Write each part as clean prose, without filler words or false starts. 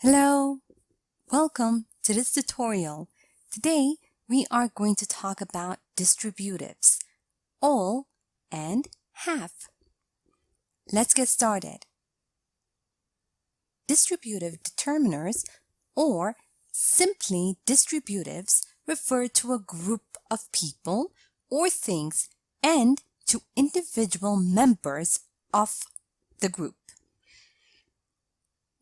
Hello, welcome to this tutorial. Today we are going to talk about distributives, all and half. Let's get started. Distributive determiners, or simply distributives, refer to a group of people or things and to individual members of the group.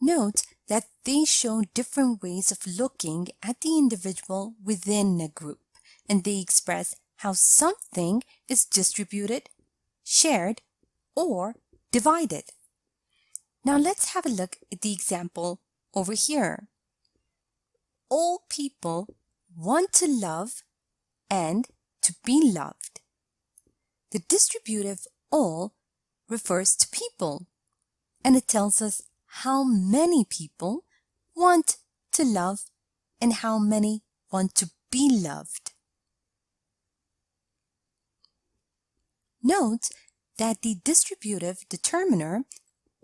Note that they show different ways of looking at the individual within a group, and they express how something is distributed, shared, or divided. Now let's have a look at the example over here. All people want to love and to be loved. The distributive all refers to people, and it tells us how many people want to love and how many want to be loved. Note that the distributive determiner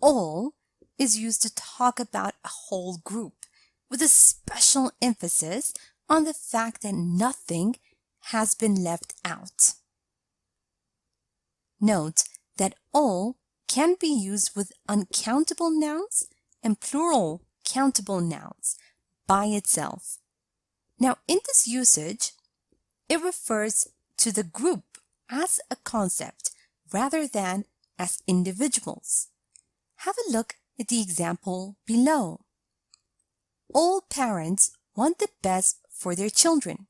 all is used to talk about a whole group, with a special emphasis on the fact that nothing has been left out. Note that all can be used with uncountable nouns and plural countable nouns by itself. Now, in this usage, it refers to the group as a concept rather than as individuals. Have a look at the example below. All parents want the best for their children.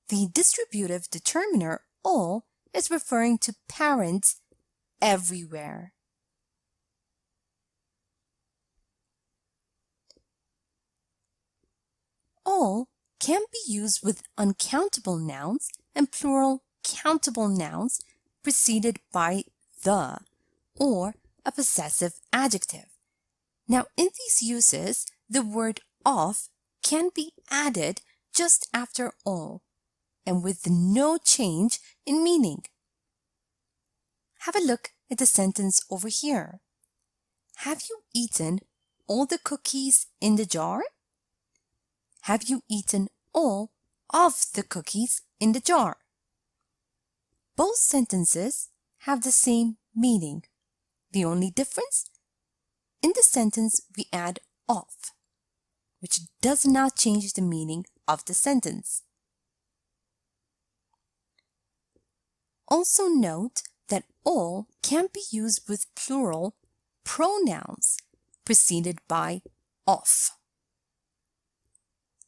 The distributive determiner all is referring to parents everywhere. All can be used with uncountable nouns and plural countable nouns preceded by the or a possessive adjective. Now, in these uses, the word of can be added just after all and with no change in meaning. Have a look at the sentence over here. Have you eaten all the cookies in the jar? Have you eaten all of the cookies in the jar? Both sentences have the same meaning. The only difference? In the sentence, we add of, which does not change the meaning of the sentence. Also note that all can be used with plural pronouns preceded by of.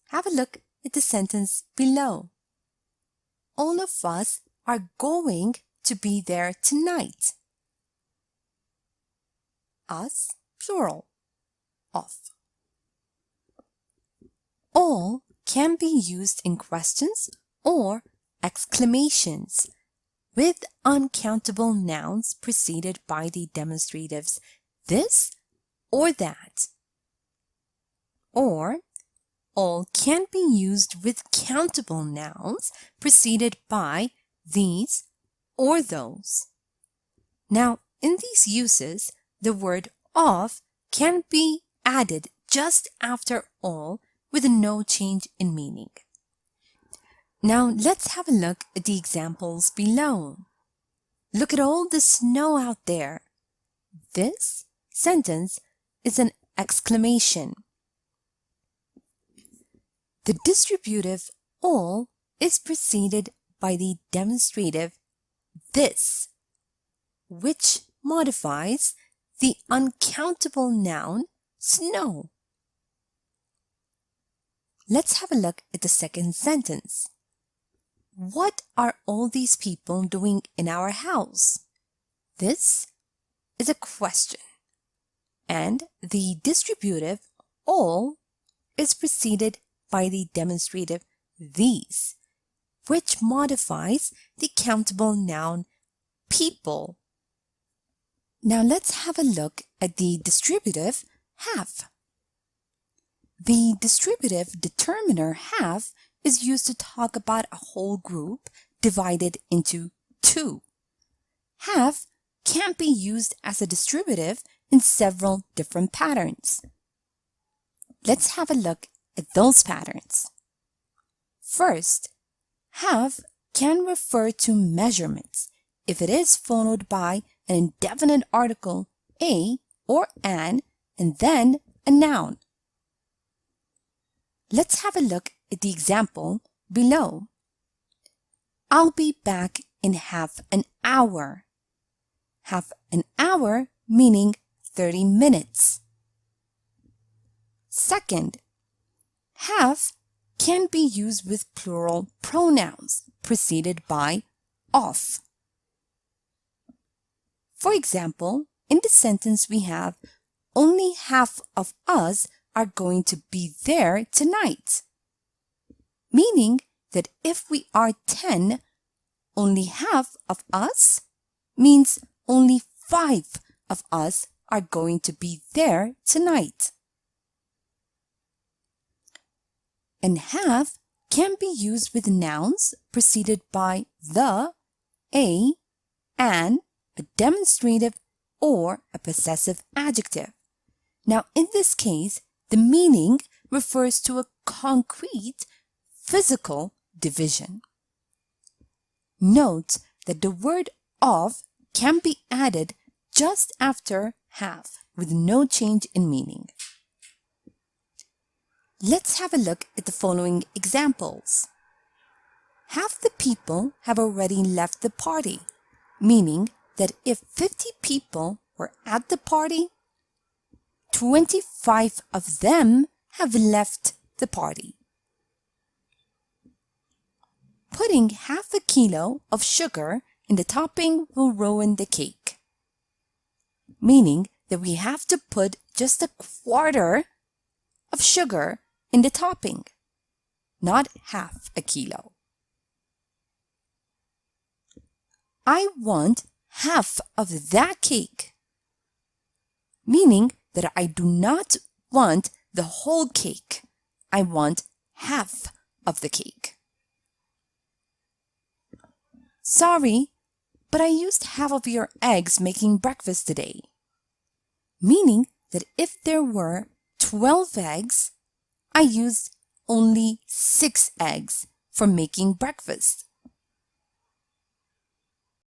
Have a look at the sentence below. All of us are going to be there tonight. Us, plural, of. All can be used in questions or exclamations with uncountable nouns preceded by the demonstratives this or that. Or all can be used with countable nouns preceded by these or those. Now, in these uses, the word of can be added just after all with no change in meaning. Now, let's have a look at the examples below. Look at all the snow out there. This sentence is an exclamation. The distributive all is preceded by the demonstrative this, which modifies the uncountable noun snow. Let's have a look at the second sentence. What are all these people doing in our house? This is a question, and the distributive all is preceded by the demonstrative these, which modifies the countable noun people. Now let's have a look at the distributive have. The distributive determiner have is used to talk about a whole group divided into two. Have can be used as a distributive in several different patterns. Let's have a look at those patterns. First, have can refer to measurements if it is followed by an indefinite article, a or an, and then a noun. Let's have a look at the example below. I'll be back in half an hour. Half an hour meaning 30 minutes. Second, have can be used with plural pronouns preceded by of. For example, in the sentence we have, only half of us are going to be there tonight. Meaning that if we are 10, only half of us means only 5 of us are going to be there tonight. And have can be used with nouns preceded by the, a, an, a demonstrative, or a possessive adjective. Now, in this case, the meaning refers to a concrete physical division. Note that the word of can be added just after have with no change in meaning. Let's have a look at the following examples. Half the people have already left the party, meaning that if 50 people were at the party, 25 of them have left the party. Putting half a kilo of sugar in the topping will ruin the cake, meaning that we have to put just a quarter of sugar in the topping, not half a kilo. I want half of that cake, meaning that I do not want the whole cake. I want half of the cake. Sorry, but I used half of your eggs making breakfast today. Meaning that if there were 12 eggs, I used only 6 eggs for making breakfast.